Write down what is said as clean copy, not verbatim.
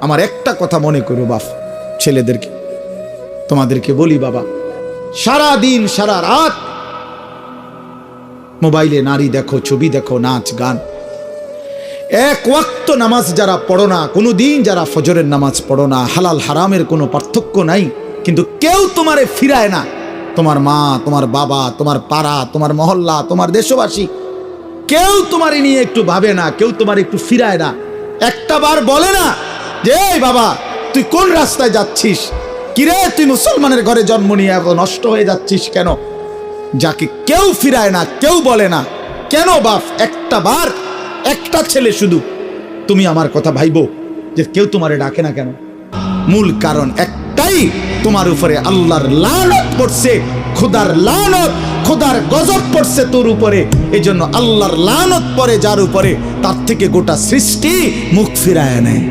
আমার একটা কথা মনে করো বাপ, ছেলেদেরকে তোমাদেরকে বলি বাবা, সারা দিন সারা রাত মোবাইলে নারী দেখো, ছবি দেখো, নাচ গান, এক ওয়াক্ত নামাজ যারা পড়ো না, কোনো দিন যারা ফজরের নামাজ পড়ো না, হালাল হারামের কোনো পার্থক্য নাই, কিন্তু কেউ তোমারে ফিরায় না। তোমার মা, তোমার বাবা, তোমার পাড়া, তোমার মহল্লা, তোমার দেশবাসী, কেউ তোমারে নিয়ে একটু ভাবে না, কেউ তোমার একটু ফিরায় না। একটা বার বলে না যে এই বাবা তুই কোন রাস্তায় যাচ্ছিস, কিরে তুই মুসলমানের ঘরে জন্ম নিয়ে এত নষ্ট হয়ে যাচ্ছিস কেন? যাকে কেউ ফিরায় না, কেউ বলে না, কেন বাপ? একটা বার, একটা ছেলে শুধু তুমি আমার কথা ভাইবো যে কেউ তোমারে ডাকে না কেন? মূল কারণ একটাই, তোমার উপরে আল্লাহর লানত পড়ছে, খোদার লানত, খোদার গজব পড়ছে তোর উপরে। এই জন্য আল্লাহর লানত পড়ে যার উপরে, তার থেকে গোটা সৃষ্টি মুখ ফিরায় নেয়।